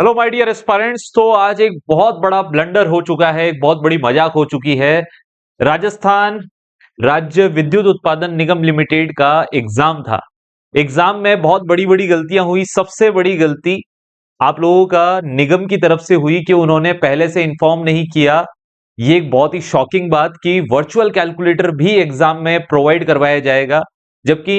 Hello my dear aspirants. तो आज एक बहुत बड़ा ब्लंडर हो चुका है, एक बहुत बड़ी मजाक हो चुकी है। राजस्थान राज्य विद्युत उत्पादन निगम लिमिटेड का एग्जाम था। एग्जाम में बहुत बड़ी बड़ी गलतियां हुई। सबसे बड़ी गलती आप लोगों का निगम की तरफ से हुई कि उन्होंने पहले से इन्फॉर्म नहीं किया। ये एक बहुत ही शॉकिंग बात कि वर्चुअल कैलकुलेटर भी एग्जाम में प्रोवाइड करवाया जाएगा, जबकि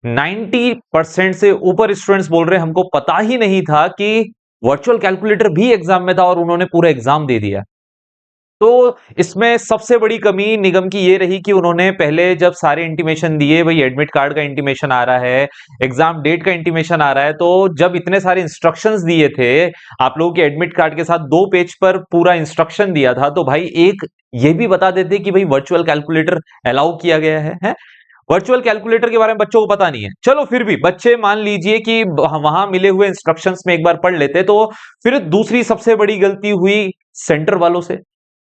90% से ऊपर स्टूडेंट्स बोल रहे हैं हमको पता ही नहीं था कि वर्चुअल कैलकुलेटर भी एग्जाम में था और उन्होंने पूरा एग्जाम दे दिया। तो इसमें सबसे बड़ी कमी निगम की ये रही कि उन्होंने पहले जब सारे इंटीमेशन दिए, भाई एडमिट कार्ड का इंटीमेशन आ रहा है, एग्जाम डेट का इंटीमेशन आ रहा है, तो जब इतने सारे इंस्ट्रक्शंस दिए थे आप लोगों के एडमिट कार्ड के साथ 2 पेज पर पूरा इंस्ट्रक्शन दिया था, तो भाई एक ये भी बता देते कि भाई वर्चुअल कैलकुलेटर अलाउ किया गया है? वर्चुअल कैलकुलेटर के बारे में बच्चों को पता नहीं है। चलो फिर भी बच्चे मान लीजिए कि वहां मिले हुए इंस्ट्रक्शंस में एक बार पढ़ लेते। तो फिर दूसरी सबसे बड़ी गलती हुई सेंटर वालों से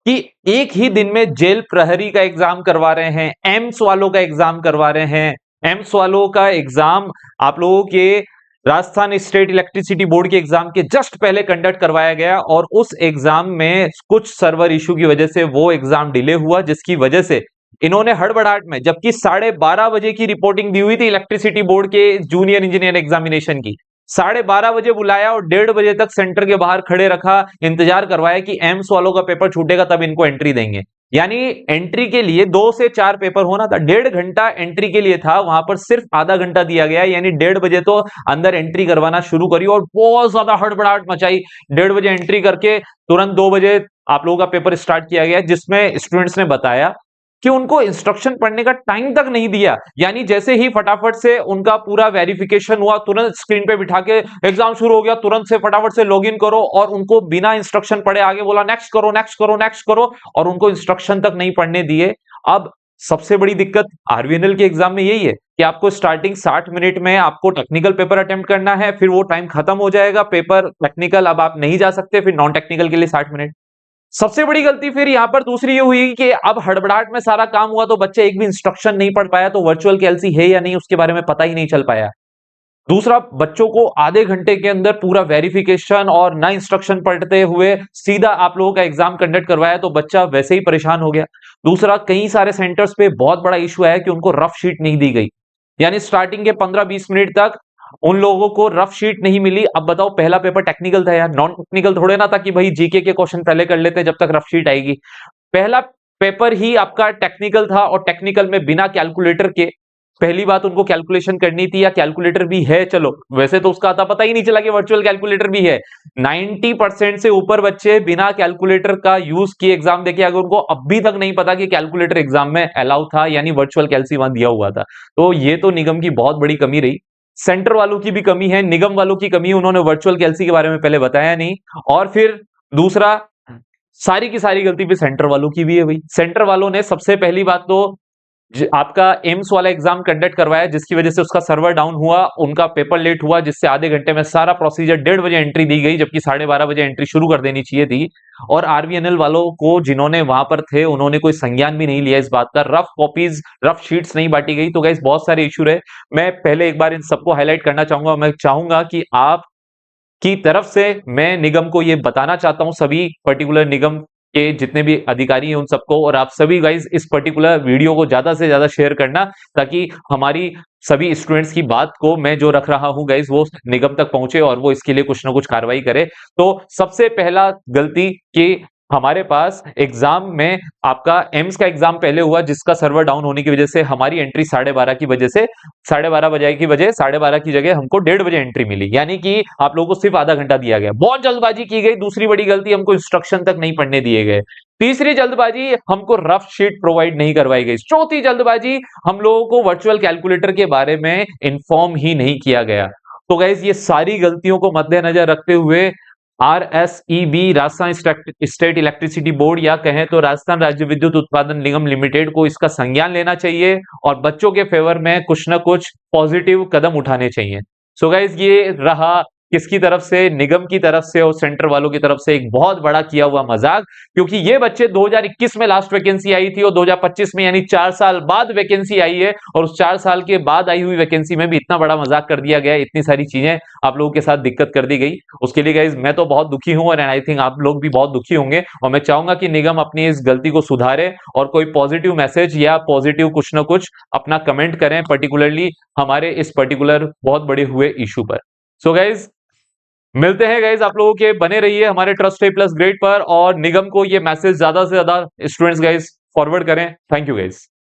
कि एक ही दिन में जेल प्रहरी का एग्जाम करवा रहे हैं, एम्स वालों का एग्जाम करवा रहे हैं। एम्स वालों का एग्जाम आप लोगों के राजस्थान स्टेट इलेक्ट्रिसिटी बोर्ड के एग्जाम के जस्ट पहले कंडक्ट करवाया गया और उस एग्जाम में कुछ सर्वर इशू की वजह से वो एग्जाम डिले हुआ, जिसकी वजह से इन्होंने हड़बड़ाहट में, जबकि 12:30 बजे की रिपोर्टिंग दी हुई थी इलेक्ट्रिसिटी बोर्ड के जूनियर इंजीनियर एग्जामिनेशन की, 12:30 बजे बुलाया और 1:30 बजे तक सेंटर के बाहर खड़े रखा, इंतजार करवाया कि एम्स वालों का पेपर छूटेगा तब इनको एंट्री देंगे। यानी एंट्री के लिए 2 से 4 पेपर होना था, 1.5 घंटा एंट्री के लिए था, वहां पर सिर्फ आधा घंटा दिया गया। यानी 1:30 बजे तो अंदर एंट्री करवाना शुरू करी और बहुत ज्यादा हड़बड़ाहट मचाई। 1:30 बजे एंट्री करके तुरंत 2 बजे आप लोगों का पेपर स्टार्ट किया गया, जिसमें स्टूडेंट्स ने बताया कि उनको इंस्ट्रक्शन पढ़ने का टाइम तक नहीं दिया। यानी जैसे ही फटाफट से उनका पूरा वेरिफिकेशन हुआ, तुरंत स्क्रीन पे बिठा के एग्जाम शुरू हो गया, तुरंत से फटाफट से लॉगिन करो, और उनको बिना इंस्ट्रक्शन पढ़े आगे बोला नेक्स्ट करो नेक्स्ट करो नेक्स्ट करो, और उनको इंस्ट्रक्शन तक नहीं पढ़ने दिए। अब सबसे बड़ी दिक्कत आरवीएनएल के एग्जाम में यही है कि आपको स्टार्टिंग 60 मिनट में आपको टेक्निकल पेपर अटेम्प्ट करना है, फिर वो टाइम खत्म हो जाएगा, पेपर टेक्निकल अब आप नहीं जा सकते, फिर नॉन टेक्निकल के लिए 60 मिनट। सबसे बड़ी गलती फिर यहां पर दूसरी ये हुई कि अब हड़बड़ाहट में सारा काम हुआ तो बच्चे एक भी इंस्ट्रक्शन नहीं पढ़ पाया, तो वर्चुअल कैलसी है या नहीं उसके बारे में पता ही नहीं चल पाया। दूसरा, बच्चों को आधे घंटे के अंदर पूरा वेरिफिकेशन और ना इंस्ट्रक्शन पढ़ते हुए सीधा आप लोगों का एग्जाम कंडक्ट करवाया, तो बच्चा वैसे ही परेशान हो गया। दूसरा, कई सारे सेंटर्स पे बहुत बड़ा इशू है कि उनको रफ शीट नहीं दी गई। यानी स्टार्टिंग के 15-20 मिनट तक उन लोगों को रफ शीट नहीं मिली। अब बताओ, पहला पेपर टेक्निकल था यार, नॉन टेक्निकल थोड़े ना था कि भाई जीके के क्वेश्चन पहले कर लेते हैं जब तक रफ शीट आएगी। पहला पेपर ही आपका टेक्निकल था, और टेक्निकल में बिना कैलकुलेटर के पहली बात उनको कैलकुलेशन करनी थी, या कैलकुलेटर भी है, चलो वैसे तो उसका आता पता ही नहीं चला कि वर्चुअल कैलकुलेटर भी है। 90% से ऊपर बच्चे बिना कैलकुलेटर का यूज किए एग्जाम देके, अगर उनको अभी तक नहीं पता कि कैलकुलेटर एग्जाम में अलाउ था, यानी वर्चुअल कैलसी वहां दिया हुआ था। तो ये तो निगम की बहुत बड़ी कमी रही। सेंटर वालों की भी कमी है, निगम वालों की कमी है, उन्होंने वर्चुअल कैलसी के बारे में पहले बताया नहीं। और फिर दूसरा, सारी की सारी गलती भी सेंटर वालों की भी है भाई। सेंटर वालों ने सबसे पहली बात तो आपका एम्स वाला एग्जाम कंडक्ट करवाया, जिसकी वजह से उसका सर्वर डाउन हुआ, उनका पेपर लेट हुआ, जिससे आधे घंटे में सारा प्रोसीजर 1:30 बजे एंट्री दी गई, जबकि 12:30 बजे एंट्री शुरू कर देनी चाहिए थी। और आरवीएनएल वालों को, जिन्होंने वहां पर थे, उन्होंने कोई संज्ञान भी नहीं लिया इस बात का, रफ कॉपीज रफ शीट्स नहीं बांटी गई। तो गाइस बहुत सारे इशू रहे। मैं पहले एक बार इन सबको हाईलाइट करना चाहूंगा। मैं चाहूंगा कि आप की तरफ से मैं निगम को ये बताना चाहता हूं, सभी पर्टिकुलर निगम के जितने भी अधिकारी हैं उन सबको, और आप सभी गाइज इस पर्टिकुलर वीडियो को ज्यादा से ज्यादा शेयर करना, ताकि हमारी सभी स्टूडेंट्स की बात को मैं जो रख रहा हूं गाइज वो निगम तक पहुंचे और वो इसके लिए कुछ ना कुछ कार्रवाई करे। तो सबसे पहला गलती कि हमारे पास एग्जाम में आपका एम्स का एग्जाम पहले हुआ, जिसका सर्वर डाउन होने की वजह से हमारी एंट्री 12:30 की वजह से 12:30 बजे की वजह 12:30 की जगह हमको 1:30 बजे एंट्री मिली, यानी कि आप लोगों को सिर्फ आधा घंटा दिया गया। बहुत जल्दबाजी की गई। दूसरी बड़ी गलती, हमको इंस्ट्रक्शन तक नहीं पढ़ने दिए गए। तीसरी जल्दबाजी, हमको रफ शीट प्रोवाइड नहीं करवाई गई। चौथी जल्दबाजी, हम लोगों को वर्चुअल कैलकुलेटर के बारे में इन्फॉर्म ही नहीं किया गया। तो गाइज ये सारी गलतियों को मद्देनजर रखते हुए आरएसईबी, राजस्थान स्टेट इलेक्ट्रिसिटी बोर्ड, या कहें तो राजस्थान राज्य विद्युत उत्पादन निगम लिमिटेड को इसका संज्ञान लेना चाहिए और बच्चों के फेवर में कुछ ना कुछ पॉजिटिव कदम उठाने चाहिए। सो गाइज ये रहा किसकी तरफ से? निगम की तरफ से और सेंटर वालों की तरफ से एक बहुत बड़ा किया हुआ मजाक, क्योंकि ये बच्चे 2021 में लास्ट वैकेंसी आई थी और 2025 में यानी 4 साल बाद वैकेंसी आई है, और उस 4 साल के बाद आई हुई वैकेंसी में भी इतना बड़ा मजाक कर दिया गया, इतनी सारी चीजें आप लोगों के साथ दिक्कत कर दी गई। उसके लिए गाइज मैं तो बहुत दुखी हूं, और आई थिंक आप लोग भी बहुत दुखी होंगे, और मैं चाहूंगा कि निगम अपनी इस गलती को सुधारे और कोई पॉजिटिव मैसेज या पॉजिटिव कुछ ना कुछ अपना कमेंट करें, पर्टिकुलरली हमारे इस पर्टिकुलर बहुत बड़े हुए इशू पर। सो गाइज मिलते हैं गाइज, आप लोगों के बने रहिए हमारे ट्रस्ट ए प्लस ग्रेड पर, और निगम को ये मैसेज ज्यादा से ज्यादा स्टूडेंट्स गाइज फॉरवर्ड करें। Thank you guys.